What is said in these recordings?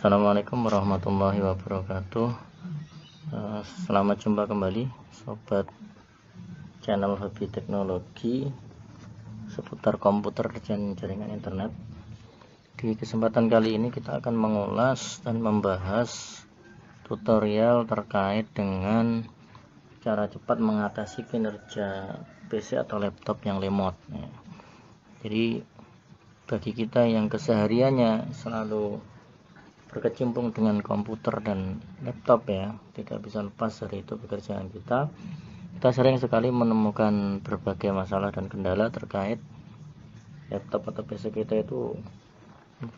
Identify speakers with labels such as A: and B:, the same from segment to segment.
A: Assalamualaikum warahmatullahi wabarakatuh. Selamat jumpa kembali sobat channel hobi teknologi seputar komputer dan jaringan internet. Di kesempatan kali ini kita akan mengulas dan membahas tutorial terkait dengan cara cepat mengatasi kinerja PC atau laptop yang lemot. Jadi bagi kita yang kesehariannya selalu berkecimpung dengan komputer dan laptop, ya, tidak bisa lepas dari itu pekerjaan kita sering sekali menemukan berbagai masalah dan kendala terkait laptop atau PC kita. Itu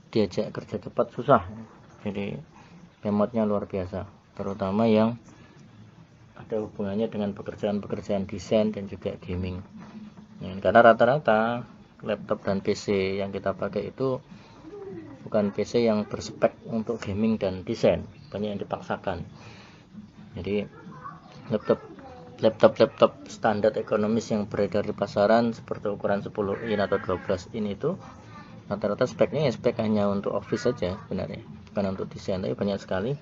A: diajak kerja cepat susah, jadi lemotnya luar biasa, terutama yang ada hubungannya dengan pekerjaan-pekerjaan desain dan juga gaming, karena rata-rata laptop dan PC yang kita pakai itu bukan PC yang berspek untuk gaming dan desain, banyak yang dipaksakan. Jadi laptop standar ekonomis yang beredar di pasaran seperti ukuran 10 in atau 12 in itu rata-rata speknya spek hanya untuk office saja sebenarnya, bukan untuk desain. Tapi banyak sekali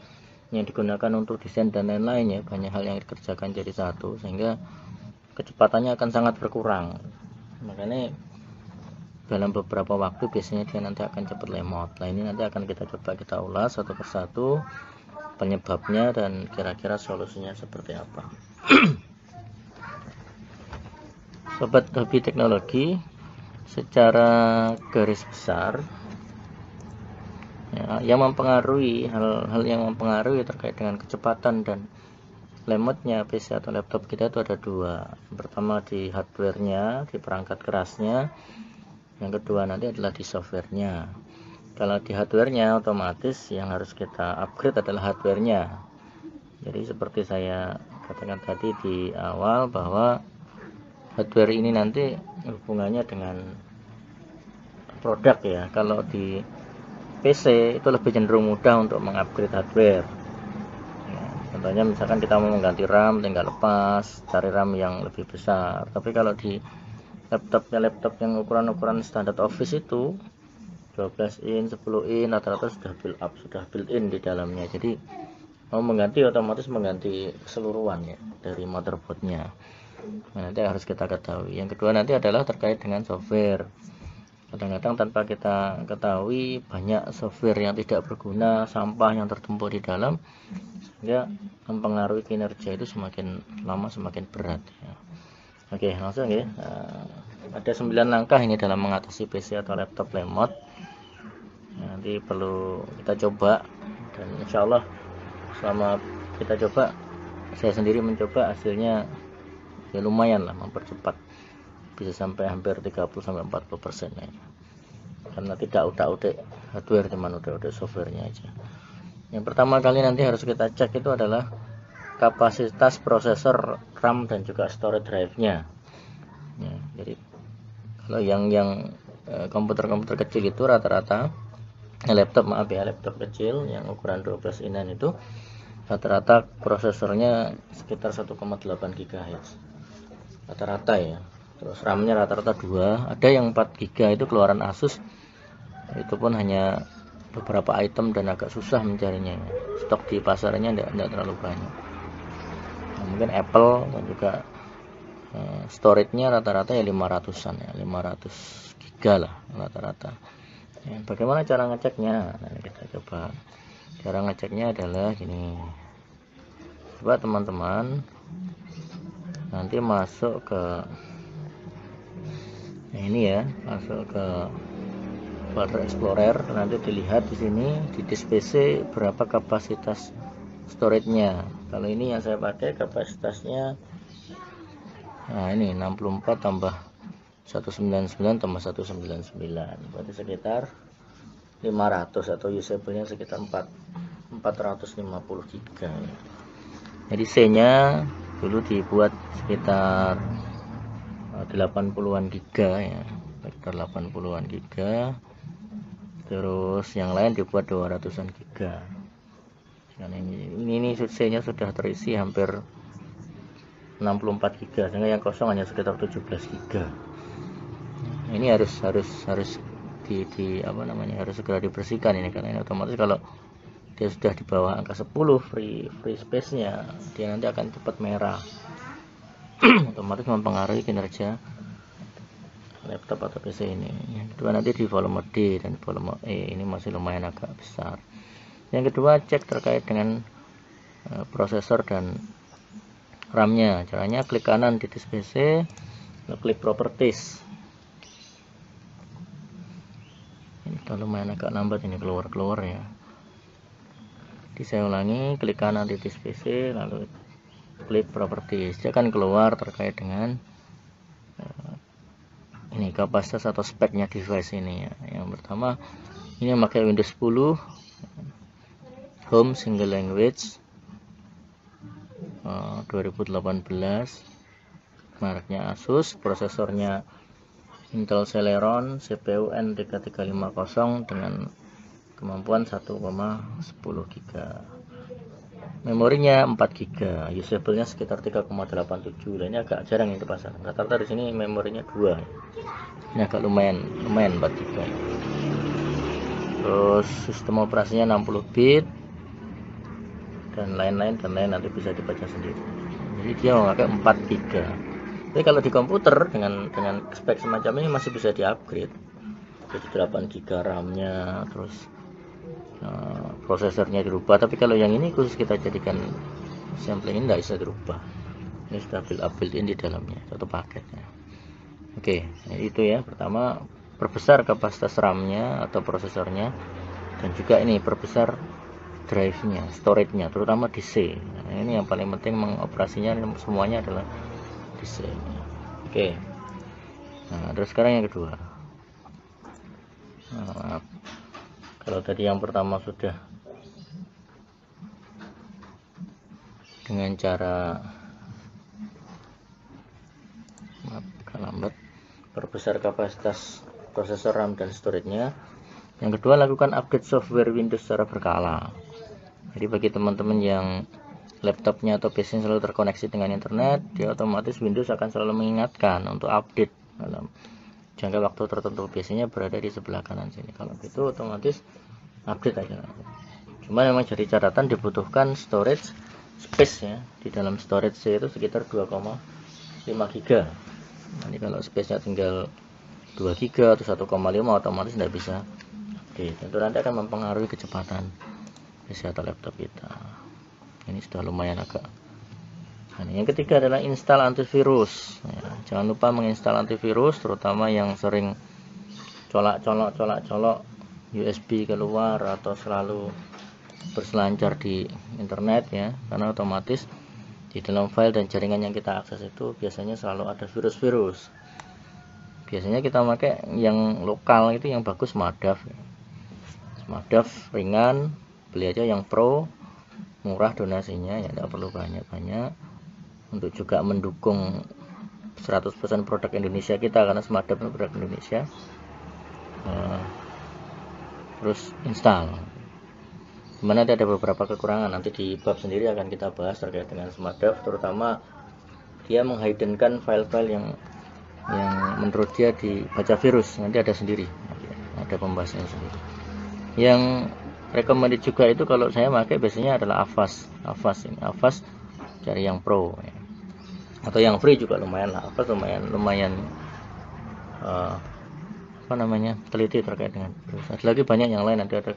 A: yang digunakan untuk desain dan lain-lain, ya, banyak hal yang dikerjakan jadi satu sehingga kecepatannya akan sangat berkurang. Makanya dalam beberapa waktu biasanya dia nanti akan cepat lemot. Nah, ini nanti akan kita coba kita ulas satu persatu penyebabnya dan kira-kira solusinya seperti apa. Sobat hobi teknologi, secara garis besar, ya, yang mempengaruhi hal-hal yang mempengaruhi terkait dengan kecepatan dan lemotnya PC atau laptop kita itu ada dua. Pertama di hardware-nya, di perangkat kerasnya. Yang kedua nanti adalah di softwarenya. Kalau di hardwarenya otomatis yang harus kita upgrade adalah hardwarenya. Jadi seperti saya katakan tadi di awal bahwa hardware ini nanti hubungannya dengan produk, ya. Kalau di PC itu lebih cenderung mudah untuk mengupgrade hardware, ya, contohnya misalkan kita mau mengganti RAM tinggal lepas cari RAM yang lebih besar. Tapi kalau di laptop yang ukuran standar office itu 12 in, 10 in rata-rata sudah built in di dalamnya. Jadi mau mengganti otomatis mengganti keseluruhan, ya, dari motherboardnya. Nah, nanti harus kita ketahui. Yang kedua nanti adalah terkait dengan software. Kadang-kadang tanpa kita ketahui banyak software yang tidak berguna, sampah yang tertumpuk di dalam, sehingga mempengaruhi kinerja itu semakin lama semakin berat, ya. Oke, langsung, ya. Ada 9 langkah ini dalam mengatasi PC atau laptop lemot. Nanti perlu kita coba, dan insya Allah selama kita coba, saya sendiri mencoba, hasilnya ya lumayan lah, mempercepat, bisa sampai hampir 30-40%, ya. Karena tidak utak-utik hardware, cuman utak-utik softwarenya aja. Yang pertama kali nanti harus kita cek itu adalah kapasitas prosesor RAM dan juga storage drive-nya, ya. Jadi kalau yang komputer kecil itu rata-rata laptop kecil yang ukuran 12 inan itu rata-rata prosesornya sekitar 1,8 GHz rata-rata, ya. Terus RAM-nya rata-rata 2, ada yang 4 GB itu keluaran Asus, itu pun hanya beberapa item dan agak susah mencarinya, ya. Stok di pasarnya tidak terlalu banyak. Nah, mungkin Apple dan juga storage-nya rata-rata ya 500-an, ya, 500 GB lah rata-rata. Ya, bagaimana cara ngeceknya? Nah, kita coba. Cara ngeceknya adalah gini. Coba teman-teman nanti masuk ke ini, ya, masuk ke folder Explorer, nanti dilihat di sini di disk PC berapa kapasitas storage-nya. Kalau ini yang saya pakai kapasitasnya, nah ini 64 tambah 199 tambah 199, berarti sekitar 500 atau usable-nya sekitar 450 GB. Jadi C-nya dulu dibuat sekitar 80-an giga, ya, sekitar 80-an giga. Terus yang lain dibuat 200-an giga. Dan ini C-nya sudah terisi hampir 64 giga, sehingga yang kosong hanya sekitar 17 giga. Ini harus harus segera dibersihkan ini, karena ini otomatis kalau dia sudah di bawah angka 10 free space nya, dia nanti akan cepat merah. Otomatis mempengaruhi kinerja laptop atau PC ini. Yang kedua nanti di volume D dan volume E, ini masih lumayan agak besar. Yang kedua, cek terkait dengan prosesor dan RAM-nya. Caranya klik kanan di disk PC, klik properties. Ini udah lumayan agak lambat ini keluar ya. Jadi saya ulangi, klik kanan di disk PC, lalu klik properties. Dia akan keluar terkait dengan ini kapasitas atau speknya device ini ya. Yang pertama, ini memakai Windows 10 Home Single Language 2018, mereknya Asus, prosesornya Intel Celeron, CPU N3350 dengan kemampuan 1,10 GB, memorinya 4 GB, usable-nya sekitar 3,87. Ini agak jarang yang dipasang. Rata-rata di sini memorinya 2. Ini agak lumayan 4 GB. Terus sistem operasinya 60 bit dan lain-lain nanti bisa dibaca sendiri. Jadi dia memakai 4 GB. Tapi kalau di komputer dengan spek semacam ini masih bisa di-upgrade. Jadi 8 GB RAM-nya, terus prosesornya dirubah. Tapi kalau yang ini khusus kita jadikan sampling, ini tidak bisa dirubah. Ini sudah built-in di dalamnya, satu paketnya. Oke, itu ya. Pertama, perbesar kapasitas RAM-nya atau prosesornya, dan juga ini perbesar drive-nya, storage-nya, terutama di C. Nah, ini yang paling penting, mengoperasinya semuanya adalah di C. Oke. Nah, terus sekarang yang kedua. Nah, kalau tadi yang pertama sudah dengan cara lambat perbesar kapasitas prosesor RAM dan storage-nya. Yang kedua, lakukan update software Windows secara berkala. Jadi bagi teman-teman yang laptopnya atau PC selalu terkoneksi dengan internet, dia otomatis Windows akan selalu mengingatkan untuk update dalam jangka waktu tertentu. Biasanya berada di sebelah kanan sini. Kalau gitu otomatis update aja. Cuma memang jadi catatan dibutuhkan storage space ya. Di dalam storage C itu sekitar 2,5 GB. Nanti kalau space-nya tinggal 2 GB atau 1,5, otomatis tidak bisa. Oke, tentu nanti akan mempengaruhi kecepatan PC atau laptop kita. Ini sudah lumayan agak. Nah, yang ketiga adalah install antivirus ya, jangan lupa menginstal antivirus, terutama yang sering colak-colok USB keluar atau selalu berselancar di internet ya, karena otomatis di dalam file dan jaringan yang kita akses itu biasanya selalu ada virus-virus. Biasanya kita pakai yang lokal itu yang bagus, Madaf ya. Madaf ringan, beli aja yang pro, murah donasinya ya, tidak perlu banyak-banyak. Untuk juga mendukung 100% produk Indonesia kita, karena Smadap itu produk Indonesia. Terus install. Dimana ada beberapa kekurangan, nanti di bab sendiri akan kita bahas terkait dengan Smadap, terutama dia menghiddenkan file-file yang menurut dia dibaca virus. Nanti ada sendiri, ada pembahasannya sendiri. Yang recommended juga itu kalau saya pakai biasanya adalah Avast ini, Avast cari yang pro ya. Atau yang free juga lumayan lah. Avast lumayan teliti terkait dengan virus. Ada lagi banyak yang lain, nanti ada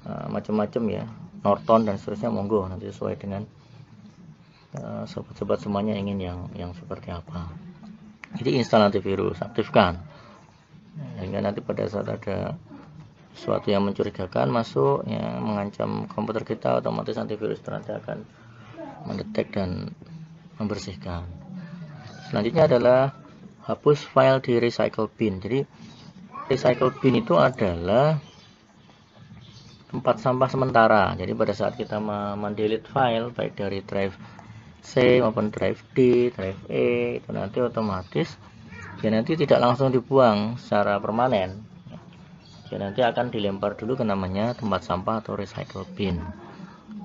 A: macam-macam ya, Norton dan seterusnya, monggo nanti sesuai dengan sobat-sobat semuanya ingin yang seperti apa. Jadi install antivirus, aktifkan sehingga nanti pada saat ada sesuatu yang mencurigakan masuk ya, mengancam komputer kita, otomatis antivirus nanti akan mendetek dan membersihkan. Selanjutnya adalah hapus file di recycle bin. Jadi recycle bin itu adalah tempat sampah sementara. Jadi pada saat kita mendelete file baik dari drive C maupun drive D, drive E, itu nanti otomatis ya nanti tidak langsung dibuang secara permanen. Ya, nanti akan dilempar dulu ke namanya tempat sampah atau recycle bin.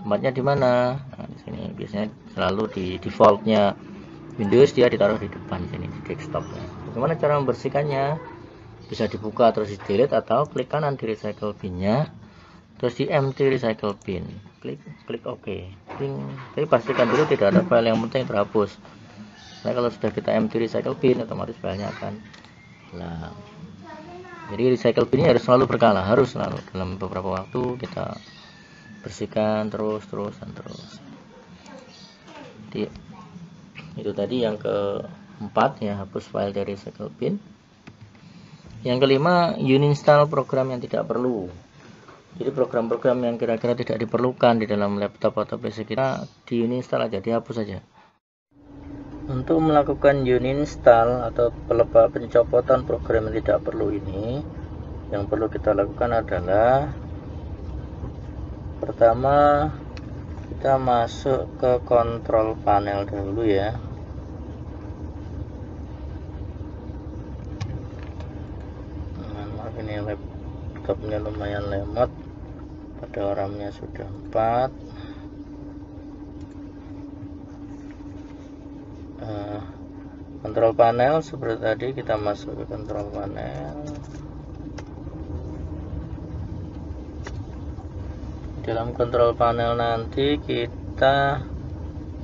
A: Tempatnya di mana? Nah, di sini biasanya selalu di defaultnya Windows dia ditaruh di depan sini di desktopnya. Bagaimana cara membersihkannya? Bisa dibuka terus di delete atau klik kanan di recycle binnya, terus di empty recycle bin, klik OK. Tapi pastikan dulu tidak ada file yang penting terhapus. Nah, kalau sudah kita empty recycle bin, otomatis filenya akan hilang. Jadi recycle bin ini harus selalu berkala, harus selalu dalam beberapa waktu kita bersihkan terus. Jadi itu tadi yang keempat ya, hapus file dari recycle bin. Yang kelima, uninstall program yang tidak perlu. Jadi program-program yang kira-kira tidak diperlukan di dalam laptop atau PC kita di uninstall aja, dihapus saja. Untuk melakukan uninstall atau pencopotan program yang tidak perlu ini, yang perlu kita lakukan adalah pertama kita masuk ke kontrol panel dulu ya. Maaf, ini laptopnya lumayan lemot, pada RAM-nya sudah 4. Kontrol panel seperti tadi, kita masuk ke kontrol panel. Dalam kontrol panel nanti kita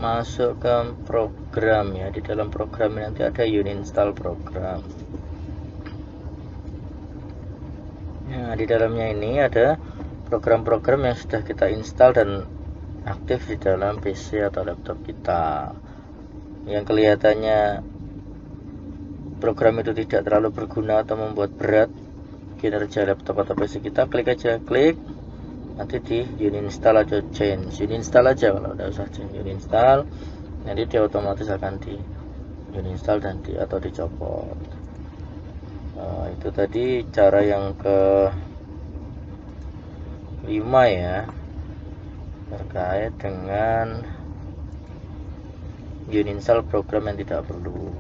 A: masuk ke program ya. Di dalam program nanti ada uninstall program. Nah, di dalamnya ini ada program-program yang sudah kita install dan aktif di dalam PC atau laptop kita. Yang kelihatannya program itu tidak terlalu berguna atau membuat berat kinerja laptop atau PC kita, klik aja, nanti di uninstall atau change. Uninstall aja, kalau udah usah change, uninstall, nanti dia otomatis akan di uninstall dan atau dicopot. Itu tadi cara yang ke-5 ya, terkait dengan uninstall program yang tidak perlu.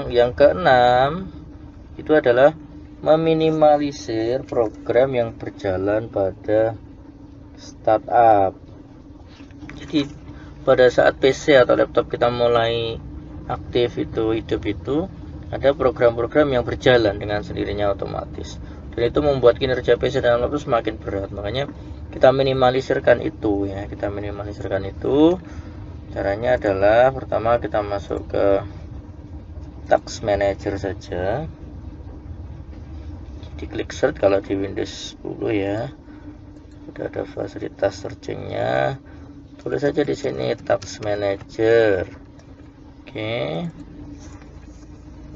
A: Yang ke-6 itu adalah meminimalisir program yang berjalan pada startup. Jadi pada saat PC atau laptop kita mulai aktif hidup itu ada program-program yang berjalan dengan sendirinya otomatis, dan itu membuat kinerja PC dan laptop semakin berat. Makanya kita minimalisirkan itu ya, caranya adalah pertama kita masuk ke Task Manager saja, diklik search. Kalau di Windows 10 ya sudah ada fasilitas searchingnya, tulis saja di sini Task Manager. Oke,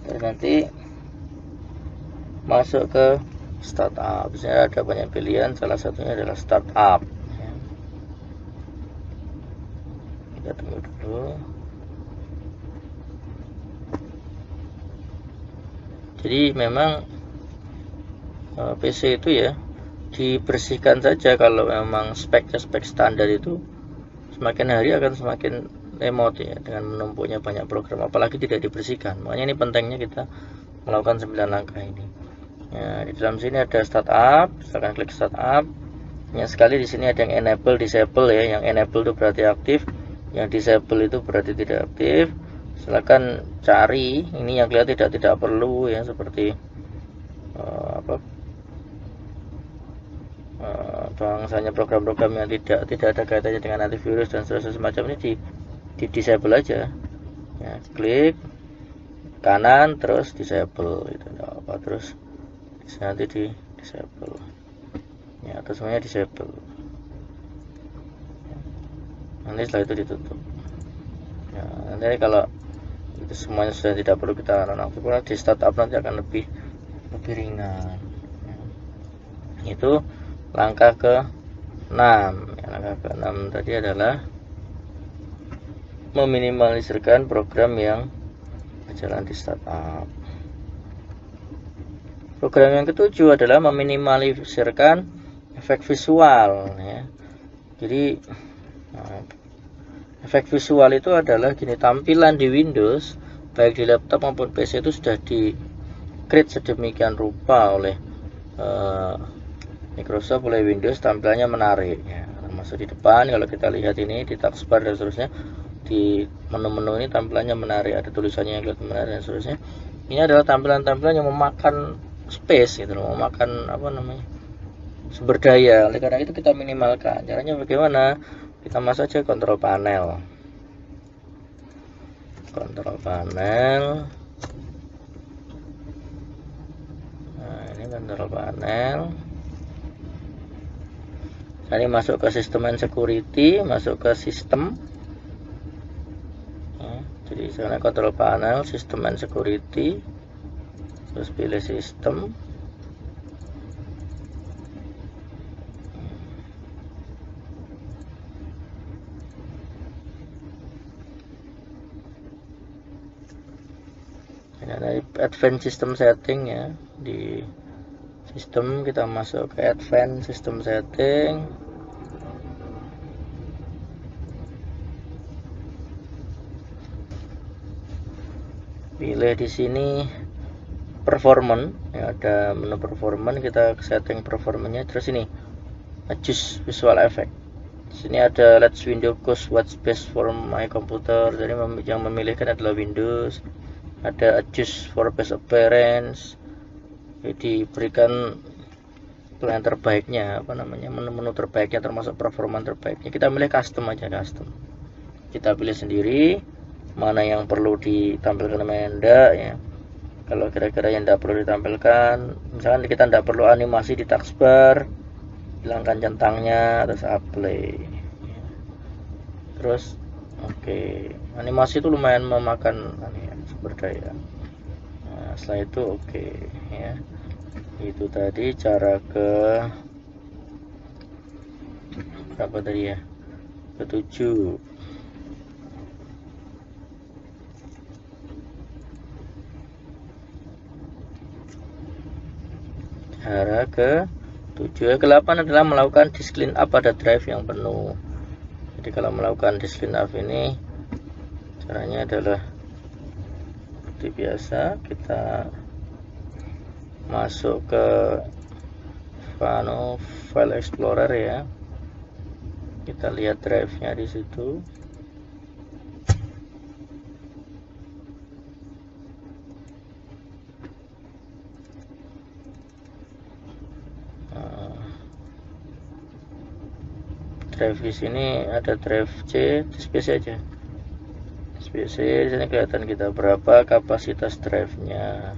A: dan nanti masuk ke startup. Biasanya ada banyak pilihan, salah satunya adalah startup ya. Kita tunggu dulu. Jadi memang PC itu ya dibersihkan saja. Kalau memang spek standar itu, semakin hari akan semakin lemot ya, dengan menumpuknya banyak program, apalagi tidak dibersihkan. Makanya ini pentingnya kita melakukan 9 langkah ini ya. Di dalam sini ada startup, silakan klik startup. Banyak sekali di sini ada yang enable, disable ya. Yang enable itu berarti aktif, yang disable itu berarti tidak aktif. Silakan cari ini yang kelihatan tidak perlu ya, seperti bangsanya program-program yang tidak ada kaitannya dengan antivirus dan seterusnya semacam ini di disable aja ya. Klik kanan terus disable itu apa, terus nanti di disable ya, atau semuanya disable ya. Nanti setelah itu ditutup ya. Nanti kalau itu semuanya sudah tidak perlu kita nonaktifkan, di startup nanti akan lebih ringan ya. Itu langkah ke-6 ya. Langkah ke-6 tadi adalah meminimalisirkan program yang berjalan di startup. Program yang ke-7 adalah meminimalisirkan efek visual ya. Jadi efek visual itu adalah gini, tampilan di Windows baik di laptop maupun PC itu sudah di create sedemikian rupa oleh Microsoft, oleh Windows, tampilannya menarik ya. Termasuk di depan, kalau kita lihat ini di taskbar dan seterusnya, di menu-menu ini tampilannya menarik, ada tulisannya yang kelihatan menarik dan seterusnya. Ini adalah tampilan-tampilan yang memakan space gitu, memakan sumber daya. Oleh karena itu kita minimalkan. Caranya bagaimana? Kita masuk aja kontrol panel. Kontrol panel. Nah, ini kontrol panel. Ini masuk ke sistem and security, masuk ke sistem. Jadi sana kontrol panel, sistem and security, terus pilih sistem. Ini ada advanced system setting ya. Di sistem kita masuk ke advanced system setting. Pilih di sini performance, ya, ada menu performance, kita setting performance-nya. Terus ini adjust visual effect. Di sini ada let's window cause what's best for my computer. Jadi yang memilihkan adalah Windows. Ada adjust for best appearance. Jadi berikan yang terbaiknya, apa namanya, menu-menu terbaiknya termasuk performance terbaiknya. Kita pilih custom aja, custom. Kita pilih sendiri mana yang perlu ditampilkan, mana enggak ya. Kalau kira-kira yang tidak perlu ditampilkan, misalkan kita tidak perlu animasi di taskbar, hilangkan centangnya, terus apply. Terus oke. Animasi itu lumayan memakan sumber daya. Nah, setelah itu oke ya. Itu tadi cara ke berapa tadi ya? Ke-7. Cara ke-7. Ke-8 adalah melakukan disk clean up pada drive yang penuh. Jadi kalau melakukan disk clean up ini caranya adalah seperti biasa, kita masuk ke file explorer ya. Kita lihat drive-nya di situ. Drive di sini ada drive C, disk PC aja. Disk PC di sini kelihatan kita berapa kapasitas drive-nya.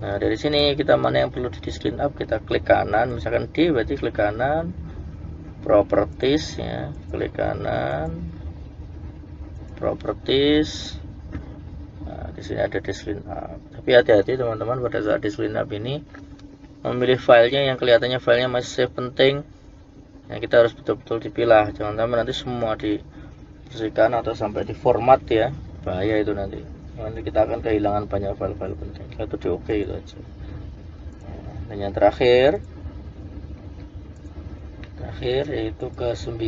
A: Nah, dari sini kita mana yang perlu di disk clean up, kita klik kanan, misalkan D berarti klik kanan, properties ya, klik kanan, properties. Nah, di sini ada disk clean up. Tapi hati-hati teman-teman, pada saat disk clean up ini memilih filenya yang kelihatannya filenya masih penting. Nah, kita harus betul-betul dipilah, jangan sampai nanti semua dibersihkan atau sampai di format ya, bahaya itu nanti kita akan kehilangan banyak file-file penting. Itu di oke gitu aja. Dan yang terakhir yaitu ke-9.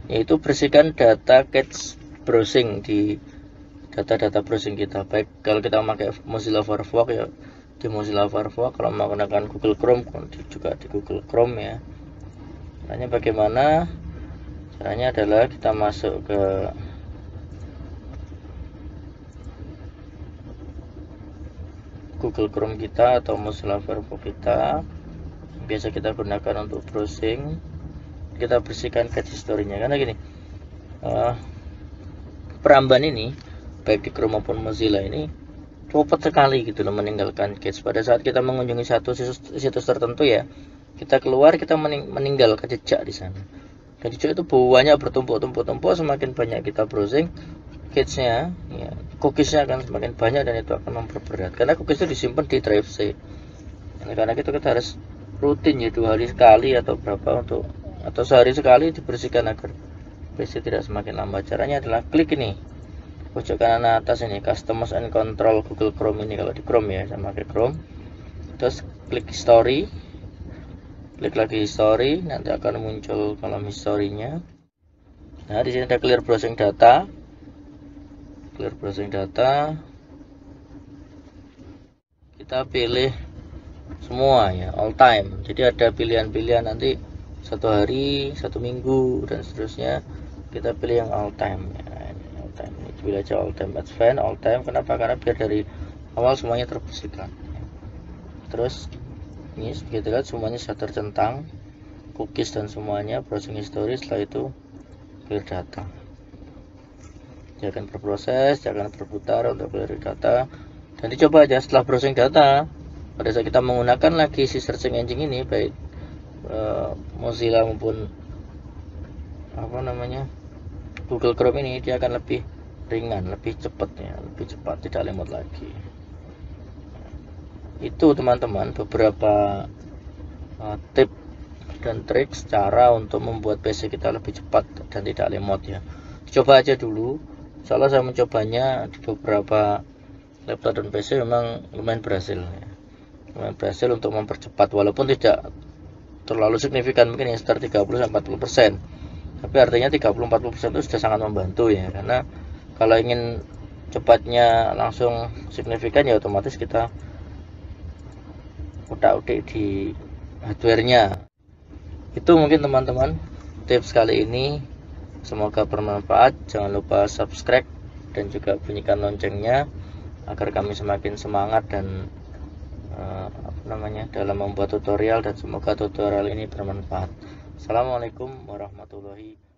A: Yaitu bersihkan data cache browsing di data-data browsing kita. Baik kalau kita memakai Mozilla Firefox ya di Mozilla Firefox, kalau menggunakan Google Chrome juga di Google Chrome ya. Caranya bagaimana? Caranya adalah kita masuk ke Google Chrome kita atau Mozilla Firefox kita, biasa kita gunakan untuk browsing. Kita bersihkan cache history-nya, karena gini, peramban ini baik di Chrome maupun Mozilla ini cepat sekali gitu loh meninggalkan cache. Pada saat kita mengunjungi satu situs tertentu ya, kita keluar, kita meninggalkan jejak di sana. Dan jejak itu banyak bertumpuk-tumpuk, semakin banyak kita browsing, cache-nya ya, cookies-nya akan semakin banyak dan itu akan memperberat. Karena cookies itu disimpan di drive C. Karena kita harus rutin ya, 2 hari sekali atau berapa atau sehari sekali dibersihkan agar PC tidak semakin lambat. Caranya adalah klik ini pojok kanan atas ini, customize and control Google Chrome ini kalau di Chrome ya, sama pakai Chrome. Terus klik history, klik lagi history, nanti akan muncul kolom historinya. Nah, di sini ada clear browsing data. Clear browsing data. Kita pilih semua ya, all time. Jadi ada pilihan-pilihan nanti 1 hari, 1 minggu dan seterusnya. kita pilih yang all time ya. Ini all time, ini pilih aja all time advance, all time. Kenapa? Karena biar dari awal semuanya terbersihkan. Terus ini kita lihat semuanya sudah tercentang, cookies dan semuanya, browsing history. Setelah itu clear data. Dia akan berproses, dia akan berputar untuk clear data, dan dicoba aja setelah browsing data. Pada saat kita menggunakan lagi si searching engine ini, baik Mozilla maupun Google Chrome ini, dia akan lebih ringan, lebih cepat ya, lebih cepat, tidak lemot lagi. Itu teman-teman beberapa tip dan trik cara untuk membuat PC kita lebih cepat dan tidak lemot ya. Coba aja dulu. Soalnya saya mencobanya di beberapa laptop dan PC, memang lumayan berhasil ya. Lumayan berhasil untuk mempercepat, walaupun tidak terlalu signifikan, mungkin yang sekitar 30-40%. Tapi artinya 30-40% itu sudah sangat membantu ya, karena kalau ingin cepatnya langsung signifikan ya otomatis kita utak-utik di hardware-nya. Itu mungkin teman-teman tips kali ini, semoga bermanfaat. Jangan lupa subscribe dan juga bunyikan loncengnya agar kami semakin semangat dan dalam membuat tutorial, dan semoga tutorial ini bermanfaat. Assalamualaikum warahmatullahi wabarakatuh.